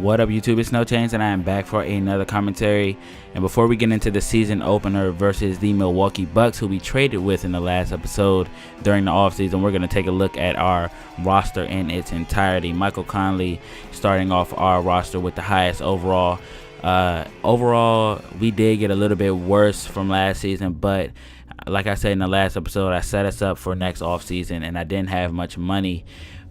What up, YouTube? It's No Change, and I am back for another commentary. And before we get into the season opener versus the Milwaukee Bucks, who we traded with in the last episode during the offseason, we're going to take a look at our roster in its entirety. Michael Conley starting off our roster with the highest overall. Overall, we did get a little bit worse from last season, but like I said in the last episode, I set us up for next offseason, and I didn't have much money.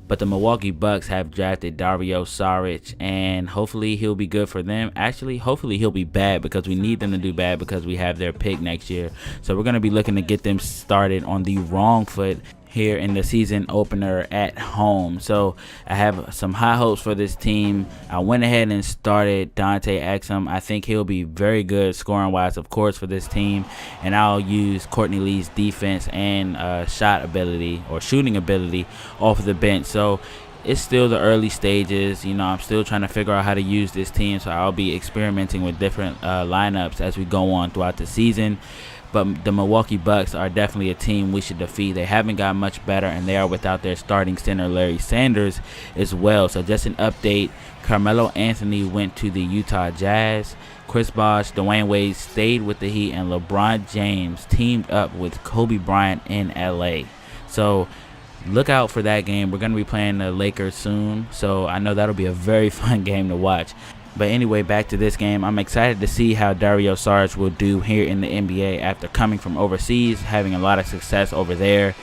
But the Milwaukee Bucks have drafted Dario Saric, and hopefully he'll be good for them. Actually, hopefully he'll be bad, because we need them to do bad because we have their pick next year. So we're going to be looking to get them started on the wrong foot here in the season opener at home. So I have some high hopes for this team. I went ahead and started Dante Exum. I think he'll be very good scoring wise, of course, for this team, and I'll use Courtney Lee's defense and shot ability or shooting ability off of the bench. So it's still the early stages. You know, I'm still trying to figure out how to use this team, so I'll be experimenting with different lineups as we go on throughout the season. But the Milwaukee Bucks are definitely a team we should defeat. They haven't got much better, and they are without their starting center, Larry Sanders, as well. So just an update, Carmelo Anthony went to the Utah Jazz. Chris Bosh, Dwayne Wade stayed with the Heat, and LeBron James teamed up with Kobe Bryant in LA. So look out for that game. We're going to be playing the Lakers soon, so I know that'll be a very fun game to watch. But anyway, back to this game. I'm excited to see how Dario Saric will do here in the NBA after coming from overseas, having a lot of success over there.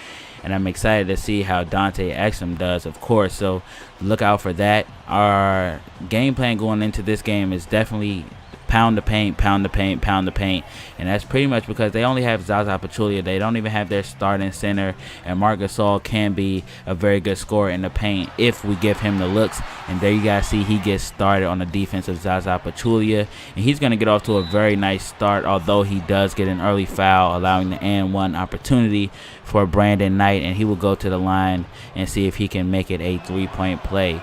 And I'm excited to see how Dante Exum does, of course. So look out for that. Our game plan going into this game is definitely pound the paint, pound the paint, pound the paint. And that's pretty much because they only have Zaza Pachulia. They don't even have their starting center. And Marc Gasol can be a very good scorer in the paint if we give him the looks. And there you guys see he gets started on the defense of Zaza Pachulia. And he's going to get off to a very nice start, although he does get an early foul, allowing the and-one opportunity for Brandon Knight. And he will go to the line and see if he can make it a three-point play.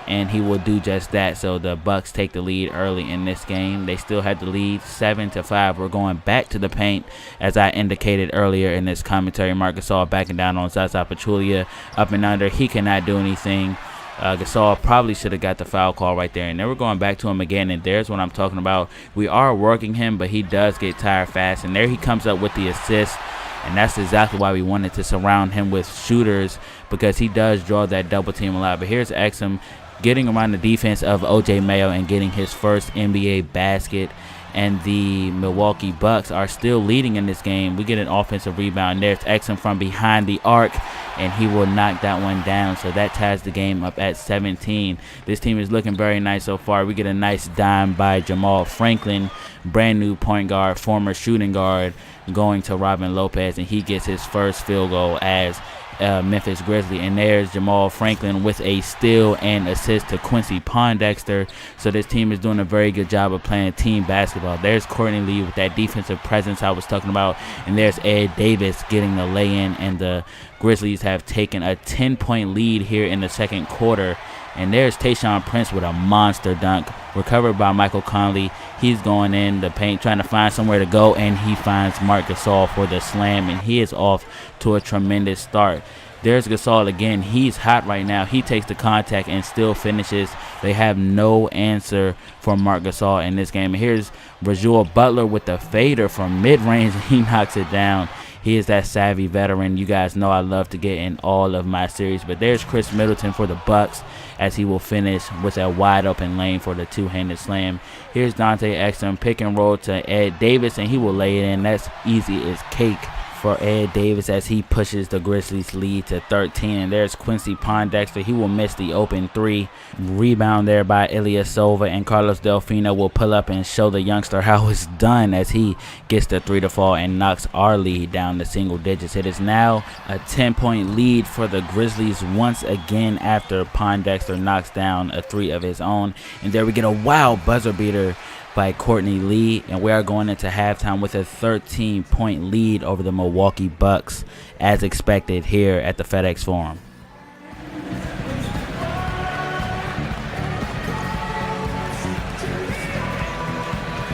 And he will do just that. So the Bucks take the lead early in this game. They still had the lead 7-5. We're going back to the paint, as I indicated earlier in this commentary. Marc Gasol backing down on Zaza Pachulia, up and under. He cannot do anything. Gasol probably should have got the foul call right there. And then we're going back to him again, and there's what I'm talking about. We are working him, but he does get tired fast. And there he comes up with the assist. And that's exactly why we wanted to surround him with shooters, because he does draw that double team a lot. But here's Exum getting around the defense of O.J. Mayo and getting his first NBA basket. And the Milwaukee Bucks are still leading in this game. We get an offensive rebound. There's Exum from behind the arc, and he will knock that one down. So that ties the game up at 17. This team is looking very nice so far. We get a nice dime by Jamal Franklin, brand new point guard, former shooting guard, going to Robin Lopez, and he gets his first field goal as Memphis Grizzly. And there's Jamal Franklin with a steal and assist to Quincy Pondexter. So this team is doing a very good job of playing team basketball. There's Courtney Lee with that defensive presence I was talking about, and there's Ed Davis getting the lay-in, and the Grizzlies have taken a 10-point lead here in the second quarter. And there's Tayshaun Prince with a monster dunk, recovered by Michael Conley. He's going in the paint, trying to find somewhere to go, and he finds Marc Gasol for the slam, and he is off to a tremendous start. There's Gasol again. He's hot right now. He takes the contact and still finishes. They have no answer for Marc Gasol in this game. And here's Rajul Butler with the fader from mid-range, and he knocks it down. He is that savvy veteran. You guys know I love to get in all of my series. But there's Chris Middleton for the Bucks, as he will finish with a wide open lane for the two-handed slam. Here's Dante Exum, pick and roll to Ed Davis, and he will lay it in. That's easy as cake for Ed Davis as he pushes the Grizzlies lead to 13. And there's Quincy Pondexter. He will miss the open three. Rebound there by Ilyasova, and Carlos Delfino will pull up and show the youngster how it's done as he gets the three to fall and knocks our lead down to single digits. It is now a 10-point lead for the Grizzlies once again after Pondexter knocks down a three of his own. And there we get a wild buzzer beater by Courtney Lee, and we are going into halftime with a 13-point lead over the Milwaukee Bucks, as expected here at the FedEx Forum.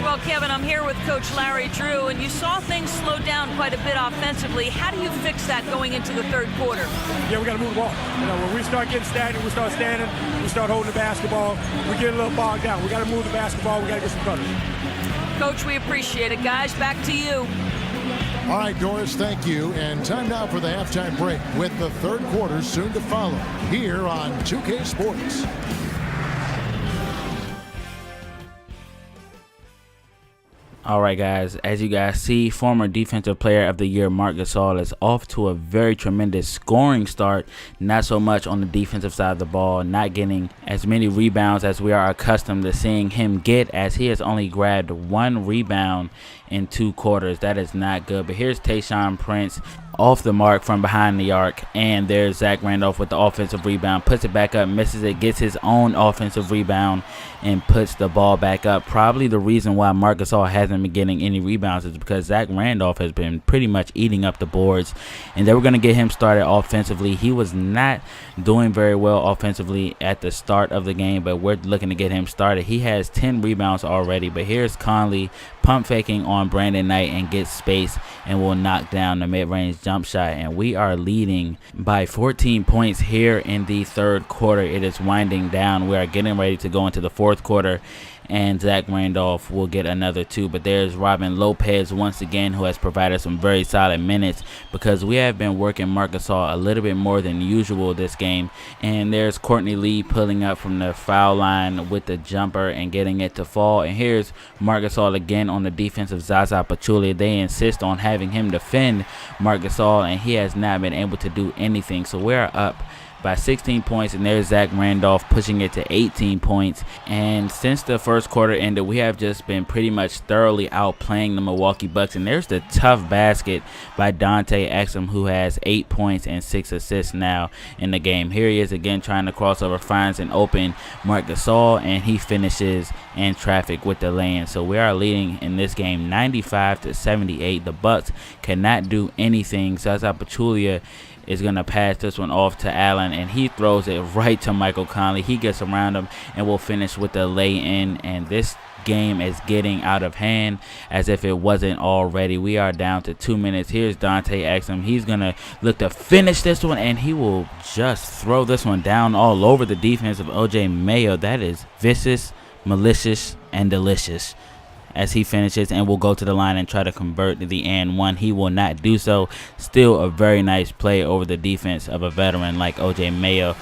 Well, Kevin, I'm here with Coach Larry Drew, and you saw things slow down quite a bit offensively. How do you fix that going into the third quarter? Yeah, we got to move the ball. When we start getting stagnant, we start standing, we start holding the basketball, we get a little bogged down. We got to move the basketball, we got to get some cutters. Coach, we appreciate it. Guys, back to you. All right, Doris, thank you. And time now for the halftime break with the third quarter soon to follow here on 2K Sports. All right, guys, as you guys see, former Defensive Player of the Year Marc Gasol is off to a very tremendous scoring start. Not so much on the defensive side of the ball, not getting as many rebounds as we are accustomed to seeing him get, as he has only grabbed 1 rebound in 2 quarters. That is not good. But here's Tayshaun Prince off the mark from behind the arc, and there's Zach Randolph with the offensive rebound, puts it back up, misses it, gets his own offensive rebound, and puts the ball back up. Probably the reason why Marc Gasol hasn't been getting any rebounds is because Zach Randolph has been pretty much eating up the boards, and they were going to get him started offensively. He was not doing very well offensively at the start of the game, but we're looking to get him started. He has 10 rebounds already, but here's Conley pump faking on Brandon Knight and gets space and will knock down the mid-range jump shot, and we are leading by 14 points here in the third quarter. It is winding down. We are getting ready to go into the fourth quarter, and Zach Randolph will get another 2. But there's Robin Lopez once again, who has provided some very solid minutes, because we have been working Marc Gasol a little bit more than usual this game. And there's Courtney Lee pulling up from the foul line with the jumper and getting it to fall. And here's Marc Gasol again on the defense of Zaza Pachulia. They insist on having him defend Marc Gasol, and he has not been able to do anything. So we're up by 16 points, and there's Zach Randolph pushing it to 18 points. And since the first quarter ended, we have just been pretty much thoroughly outplaying the Milwaukee Bucks. And there's the tough basket by Dante Exum, who has 8 points and 6 assists now in the game. Here he is again trying to cross over, finds an open Marc Gasol, and he finishes in traffic with the lay-in. So we are leading in this game 95-78. The Bucks cannot do anything. Zaza Pachulia is going to pass this one off to Allen, and he throws it right to Michael Conley. He gets around him and will finish with the lay-in, and this game is getting out of hand as if it wasn't already. We are down to 2 minutes. Here's Dante Exum. He's going to look to finish this one, and he will just throw this one down all over the defense of O.J. Mayo. That is vicious, malicious, and delicious. As he finishes and will go to the line and try to convert the and one. He will not do so. Still a very nice play over the defense of a veteran like O.J. Mayo.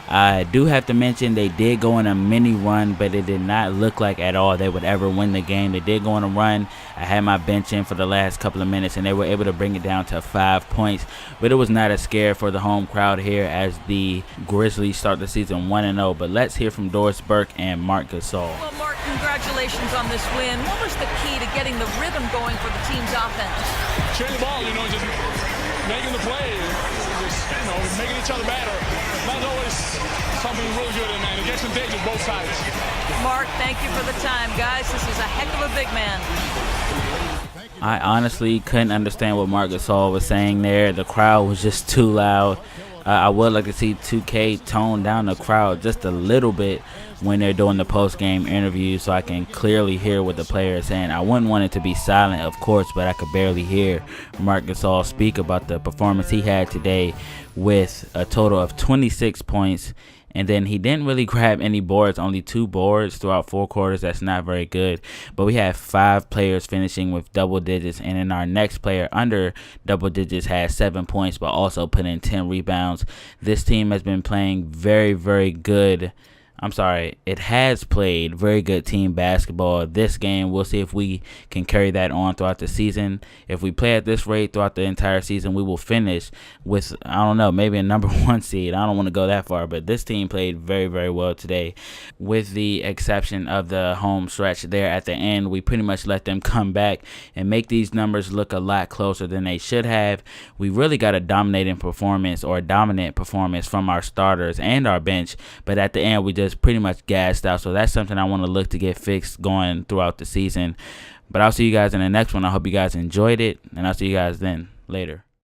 I do have to mention they did go on a mini run, but it did not look like at all they would ever win the game. They did go on a run. I had my bench in for the last couple of minutes, and they were able to bring it down to 5 points. But it was not a scare for the home crowd here as the Grizzlies start the season 1-0. But let's hear from Doris Burke and Marc Gasol. Well, Marc, congratulations on this win. What was the key to getting the rhythm going for the team's offense? Sharing the ball, just making the play, just, making each other better. That's always something really good, and it gets contagious both sides. Marc, thank you for the time. Guys, this is a heck of a big man. I honestly couldn't understand what Marc Gasol was saying there. The crowd was just too loud. I would like to see 2K tone down the crowd just a little bit when they're doing the post-game interviews so I can clearly hear what the player is saying. I wouldn't want it to be silent, of course, but I could barely hear Marc Gasol speak about the performance he had today with a total of 26 points. And then he didn't really grab any boards, only 2 boards throughout 4 quarters. That's not very good. But we have 5 players finishing with double digits. And then our next player under double digits has 7 points, but also put in 10 rebounds. This team has been playing very, very good. It has played very good team basketball this game. We'll see if we can carry that on throughout the season. If we play at this rate throughout the entire season, we will finish with, maybe a number 1 seed. I don't want to go that far, but this team played very, very well today. With the exception of the home stretch there at the end, we pretty much let them come back and make these numbers look a lot closer than they should have. We really got a dominant performance from our starters and our bench, but at the end we just pretty much gassed out. So that's something I want to look to get fixed going throughout the season. But I'll see you guys in the next one. I hope you guys enjoyed it, and I'll see you guys then later.